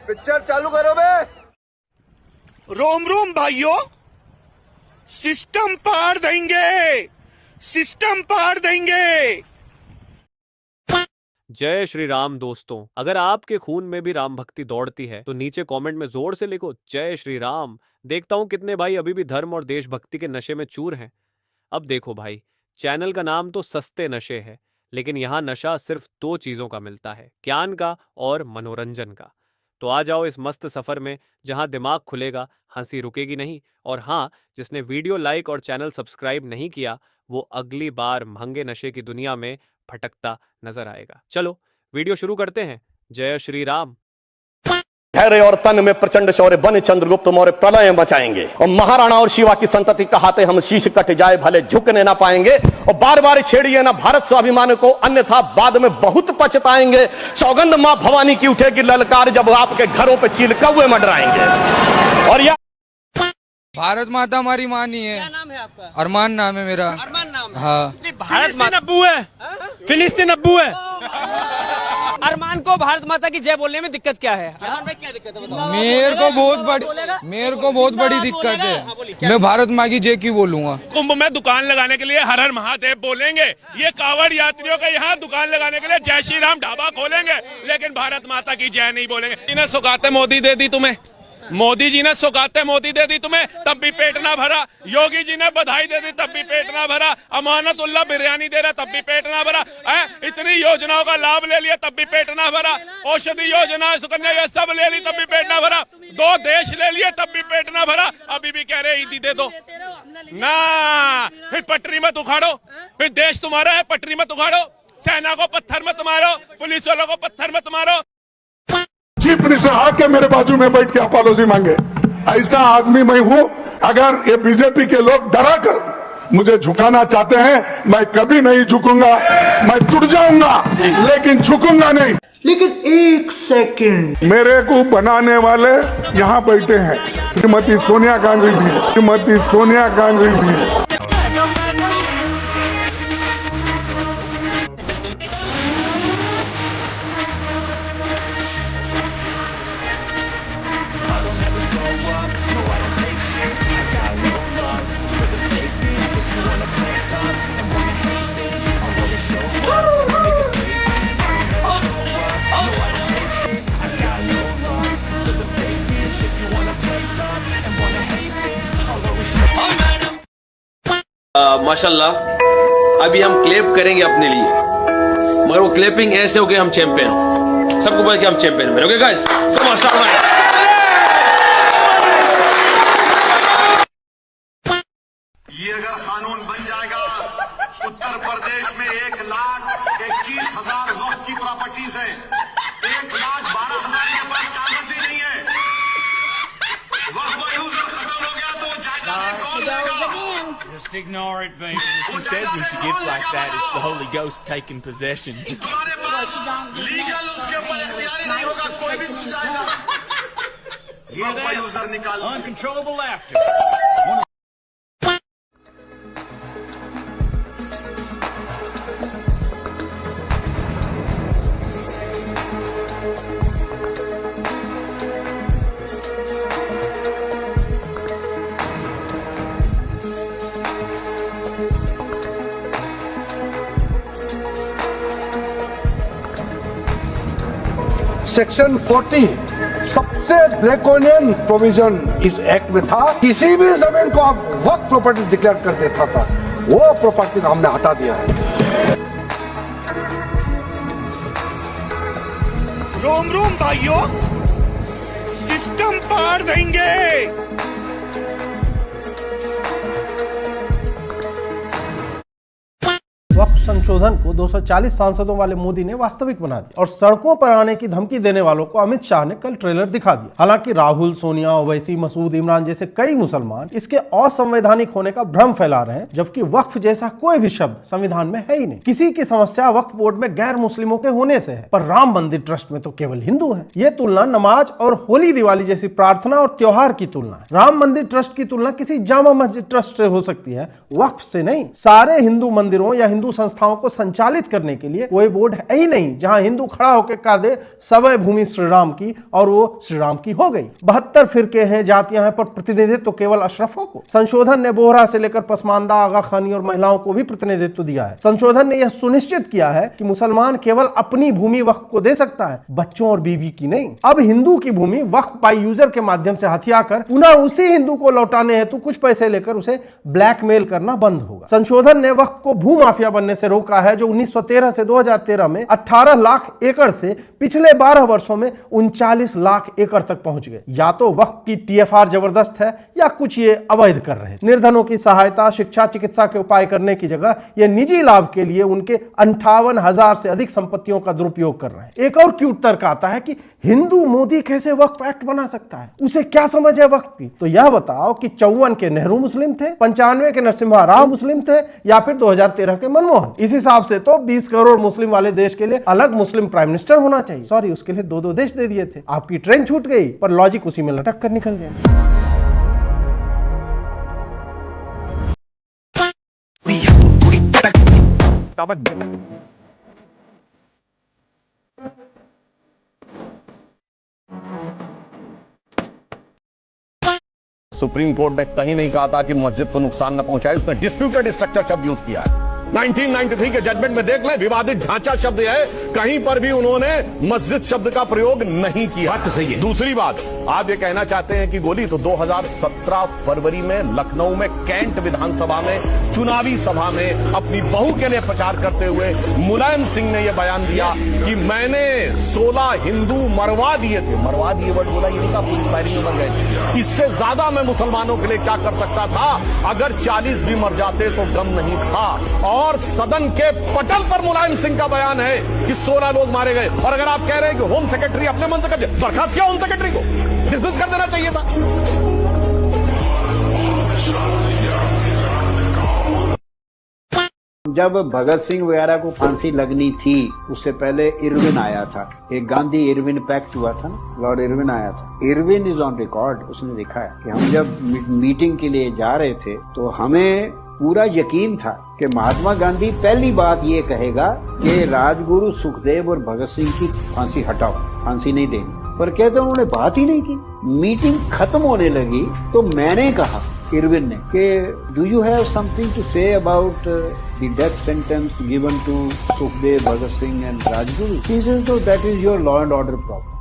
Picture चालू करो बे। रोम रोम भाइयों, सिस्टम पार देंगे, सिस्टम पार देंगे। जय श्री राम दोस्तों, अगर आपके खून में भी राम भक्ति दौड़ती है तो नीचे कमेंट में जोर से लिखो जय श्री राम। देखता हूं कितने भाई अभी भी धर्म और देशभक्ति के नशे में चूर हैं। अब देखो भाई, चैनल का नाम तो सस्ते नशे है, लेकिन यहाँ नशा सिर्फ 2 चीजों का मिलता है, ज्ञान का और मनोरंजन का। तो आ जाओ इस मस्त सफर में जहां दिमाग खुलेगा, हंसी रुकेगी नहीं। और हाँ, जिसने वीडियो लाइक और चैनल सब्सक्राइब नहीं किया वो अगली बार महंगे नशे की दुनिया में भटकता नजर आएगा। चलो वीडियो शुरू करते हैं। जय श्री राम। धैर्य और तन में प्रचंड शौर्य बन चंद्रगुप्त मौर्य प्रलय बचाएंगे, और महाराणा और शिवा की संतति कहाते हम शीश कट जाए भले झुकने ना पाएंगे। और बार बार छेड़िए ना भारत स्वाभिमान को, अन्यथा बाद में बहुत पछताएंगे। सौगंध मां भवानी की उठेगी ललकार जब आपके घरों पे चील कौवे मंडराएंगे। और भारत माता हमारी माँ नहीं है। क्या नाम है आपका? अरमान नाम है मेरा। अरमान नाम है? हाँ। भारत माता अब्बू है, फिलिस्तीन अब्बू है। अरमान को भारत माता की जय बोलने में दिक्कत क्या है? अरमान भाई क्या दिक्कत है बताओ। मेरे को बहुत बड़ी दिक्कत है। मैं भारत माँ की जय क्यों बोलूंगा? कुंभ में दुकान लगाने के लिए हर हर महादेव बोलेंगे, ये कांवड़ यात्रियों का यहाँ दुकान लगाने के लिए जय श्री राम ढाबा खोलेंगे, लेकिन भारत माता की जय नहीं बोलेंगे। इन्हें सौगातें मोदी दे दी तुम्हें, मोदी जी ने सौगातें मोदी दे दी तुम्हें, तब भी पेट ना भरा। योगी जी ने बधाई दे दी तब भी पेट ना भरा। अमानतुल्लाह बिरयानी दे रहा तब भी पेट ना भरा। इतनी योजनाओं का लाभ ले लिया तब भी पेट ना भरा। औषधि योजना, सुकन्या, ये सब ले ली तब भी पेट ना भरा। 2 देश ले लिए तब भी पेट ना भरा। अभी भी कह रहे ईदी दे दो ना। फिर पटरी मत उखाड़ो, फिर देश तुम्हारा है, पटरी मत उखाड़ो। सेना को पत्थर मत मारो, पुलिस वालों को पत्थर मत मारो। चीफ मिनिस्टर आके मेरे बाजू में बैठ के अपॉलॉजी मांगे, ऐसा आदमी मैं हूं। अगर ये बीजेपी के लोग डरा कर मुझे झुकाना चाहते हैं, मैं कभी नहीं झुकूंगा। मैं टूट जाऊंगा लेकिन झुकूंगा नहीं। लेकिन एक सेकंड, मेरे को बनाने वाले यहाँ बैठे हैं, श्रीमती सोनिया गांधी जी, श्रीमती सोनिया गांधी जी। माशाल्लाह अभी हम क्लेप करेंगे अपने लिए, मगर वो क्लेपिंग ऐसे हो गए हम चैंपियन हो। सबको बोल के हम चैंपियन बने। Okay guys, come on start. ये अगर कानून बन जाएगा, उत्तर प्रदेश में 1,21,000 वक्फ की प्रॉपर्टीज है, 1,12,000 के पास कागज ही नहीं है। वक्फ का यूजर खत्म हो गया तो जायदाद कौन लेगा? Just ignore it, baby. She says when she gets like that, it's the Holy Ghost taking possession. तुम्हारे पास लीगल उसके ऊपर इख्तियारी नहीं होगा, कोई भी घुस जाएगा। वक्फ का यूजर निकाल। Uncontrollable laughter. सेक्शन 40 सबसे ड्रैकोनियन प्रोविजन इस एक्ट में था। किसी भी जमीन को आप वक्फ प्रॉपर्टी डिक्लेयर कर देता था, वो प्रॉपर्टी को हमने हटा दिया है। रोम रोम भाइयों, सिस्टम पार देंगे। वक्फ संशोधन को 240 सांसदों वाले मोदी ने वास्तविक बना दिया और सड़कों पर आने की धमकी देने वालों को अमित शाह ने कल ट्रेलर दिखा दिया। हालांकि राहुल, सोनिया, ओवैसी, मसूद, इमरान जैसे कई मुसलमान इसके असंवैधानिक होने का भ्रम फैला रहे हैं, जबकि वक्फ जैसा कोई भी शब्द संविधान में है ही नहीं। किसी की समस्या वक्फ बोर्ड में गैर मुस्लिमों के होने से है, पर राम मंदिर ट्रस्ट में तो केवल हिंदू है। ये तुलना नमाज और होली दिवाली जैसी प्रार्थना और त्योहार की तुलना है। राम मंदिर ट्रस्ट की तुलना किसी जामा मस्जिद ट्रस्ट से हो सकती है, वक्फ से नहीं। सारे हिंदू मंदिरों या हिंदू संस्था संस्थाओं को संचालित करने के लिए कोई बोर्ड है ही नहीं जहां हिंदू खड़ा होकर कह दे सबय भूमि श्री राम की और वो श्री राम की हो गई। 72 फिरके हैं, जातियां हैं, पर प्रतिनिधित्व तो केवल अशरफों को। संशोधन ने बोहरा से लेकर पसमानदा, आगा खानी और महिलाओं को भी प्रतिनिधित्व दिया है। संशोधन ने यह सुनिश्चित किया है कि मुसलमान केवल अपनी भूमि वक्फ को दे सकता है, बच्चों और बीवी की नहीं। अब हिंदू की भूमि वक्फ बाय यूजर के माध्यम से हथिया कर पुनः उसी हिंदू को लौटाने हेतु कुछ पैसे लेकर उसे ब्लैकमेल करना बंद होगा। संशोधन ने वक्फ को भूमाफिया बनने से रोका है, जो 1913 से 2013 में 18 लाख एकड़ से पिछले 12 वर्षों में 39 लाख एकड़ तक पहुंच गए। या तो वक्फ की TFR जबरदस्त है या कुछ ये अवैध कर रहे हैं। निर्धनों की सहायता, शिक्षा, चिकित्सा के उपाय करने की जगह ये निजी लाभ के लिए उनके 58,000 से अधिक संपत्तियों का दुरुपयोग कर रहे हैं। एक और क्यूट तर्क आता है कि हिंदू मोदी कैसे वक्फ एक्ट बना सकता है, उसे क्या समझ है वक्फ की। तो यह बताओ कि 54 के नेहरू मुस्लिम थे, 95 के नरसिम्हा राव मुस्लिम थे, या फिर 2013 के मनमोहन। इस हिसाब से तो 20 करोड़ मुस्लिम वाले देश के लिए अलग मुस्लिम प्राइम मिनिस्टर होना चाहिए। सॉरी, उसके लिए 2-2 देश दे दिए थे। आपकी ट्रेन छूट गई, पर लॉजिक उसी में लटक कर निकल गया। सुप्रीम कोर्ट ने कहीं नहीं कहा था कि मस्जिद को नुकसान न पहुंचाए, उसने डिस्प्यूटेड स्ट्रक्चर शब्द यूज किया है। 1993 के जजमेंट में देख लें, विवादित ढांचा शब्द है, कहीं पर भी उन्होंने मस्जिद शब्द का प्रयोग नहीं किया। बात सही है। दूसरी बात, आप ये कहना चाहते हैं कि गोली, तो 2017 फरवरी में लखनऊ में कैंट विधानसभा में चुनावी सभा में अपनी बहू के लिए प्रचार करते हुए मुलायम सिंह ने यह बयान दिया कि मैंने 16 हिंदू मरवा दिए थे। मरवा दिए वर्ड बोला, ये नहीं था पुलिस फायरिंग में मर गए। इससे ज्यादा मैं मुसलमानों के लिए क्या कर सकता था, अगर 40 भी मर जाते तो गम नहीं था। और सदन के पटल पर मुलायम सिंह का बयान है कि 16 लोग मारे गए। और अगर आप कह रहे हैं कि होम सेक्रेटरी अपने मन से कर दिया, बर्खास्त किया होम सेक्रेटरी को, डिसमिस कर देना चाहिए था। जब भगत सिंह वगैरह को फांसी लगनी थी, उससे पहले इरविन आया था, एक गांधी इरविन पैक्ट हुआ था, लॉर्ड इरविन आया था। इरविन इज ऑन रिकॉर्ड, उसने लिखा है कि हम जब मीटिंग के लिए जा रहे थे तो हमें पूरा यकीन था कि महात्मा गांधी पहली बात ये कहेगा कि राजगुरु सुखदेव और भगत सिंह की फांसी हटाओ, फांसी नहीं देनी। पर कहते उन्होंने बात ही नहीं की। मीटिंग खत्म होने लगी तो मैंने कहा इरविन ने कि do you have something to say about the death sentence given to Sukhdev, Bhagat Singh and Rajguru? He said to that is your law and order problem.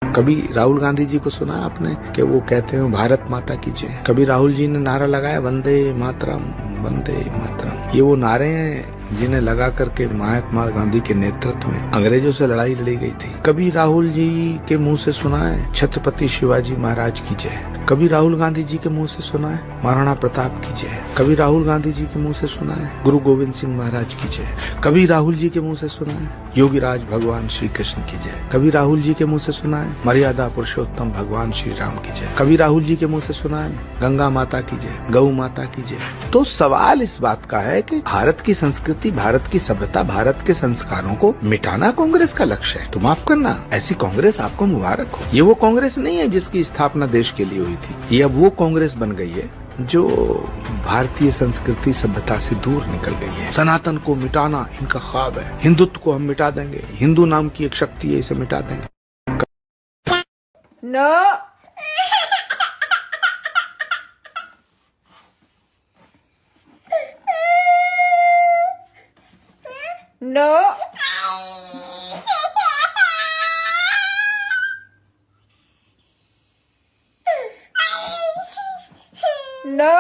कभी राहुल गांधी जी को सुना आपने कि वो कहते हैं भारत माता की जय? कभी राहुल जी ने नारा लगाया वंदे मातरम, वंदे मातरम? ये वो नारे हैं जिन्हें लगा करके महात्मा गांधी के नेतृत्व में अंग्रेजों से लड़ाई लड़ी गई थी। कभी राहुल जी के मुंह से सुना है छत्रपति शिवाजी महाराज की जय? कभी राहुल गांधी जी के मुंह से सुना है महाराणा प्रताप की जय? कभी राहुल गांधी जी के मुंह से सुना है गुरु गोविंद सिंह महाराज की जय? कभी राहुल जी के मुंह से सुना है योगीराज भगवान श्री कृष्ण की जय? कभी राहुल जी के मुंह से सुना है मर्यादा पुरुषोत्तम भगवान श्री राम की जय? कभी राहुल जी के मुंह से सुना है गंगा माता की जय, गौ माता की जय? तो सवाल इस बात का है कि भारत की संस्कृति, भारत की सभ्यता, भारत के संस्कारों को मिटाना कांग्रेस का लक्ष्य है। तो माफ करना, ऐसी कांग्रेस आपको मुबारक हो। ये वो कांग्रेस नहीं है जिसकी स्थापना देश के लिए हुई थी। ये अब वो कांग्रेस बन गई है जो भारतीय संस्कृति सभ्यता से दूर निकल गई है। सनातन को मिटाना इनका ख्वाब है। हिंदुत्व को हम मिटा देंगे, हिंदू नाम की एक शक्ति है, इसे मिटा देंगे। No. No. No.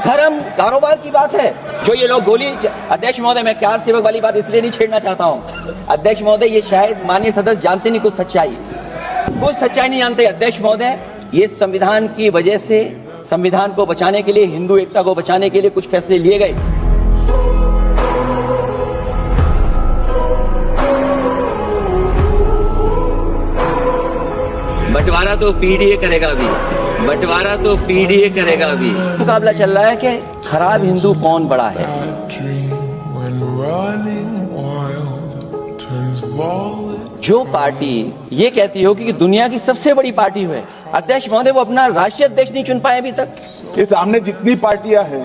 धर्म कारोबार की बात है। जो ये लोग गोली, अध्यक्ष महोदय, मैं कार सेवक वाली बात इसलिए नहीं छेड़ना चाहता हूँ। अध्यक्ष महोदय, ये शायद माननीय सदस्य जानते नहीं कुछ सच्चाई नहीं जानते। अध्यक्ष महोदय, ये संविधान की वजह से, संविधान को बचाने के लिए, हिंदू एकता को बचाने के लिए कुछ फैसले लिए गए। बंटवारा तो पीडीए करेगा अभी, बंटवारा तो पीडीए करेगा अभी। मुकाबला चल रहा है कि खराब हिंदू कौन बड़ा है। जो पार्टी ये कहती होगी कि दुनिया की सबसे बड़ी पार्टी है, अध्यक्ष महोदय वो अपना राष्ट्रीय अध्यक्ष नहीं चुन पाए अभी तक। ये सामने जितनी पार्टियां हैं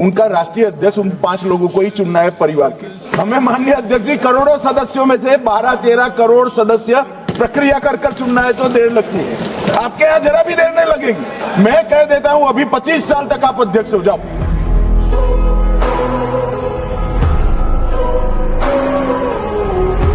उनका राष्ट्रीय अध्यक्ष उन 5 लोगों को ही चुनना है परिवार के। हमें माननीय अध्यक्ष जी करोड़ों सदस्यों में से 12-13 करोड़ सदस्य प्रक्रिया कर चुनना है तो देर लगती है। आपके यहाँ जरा भी देर नहीं लगेगी। मैं कह देता हूं अभी 25 साल तक आप अध्यक्ष हो जाओ।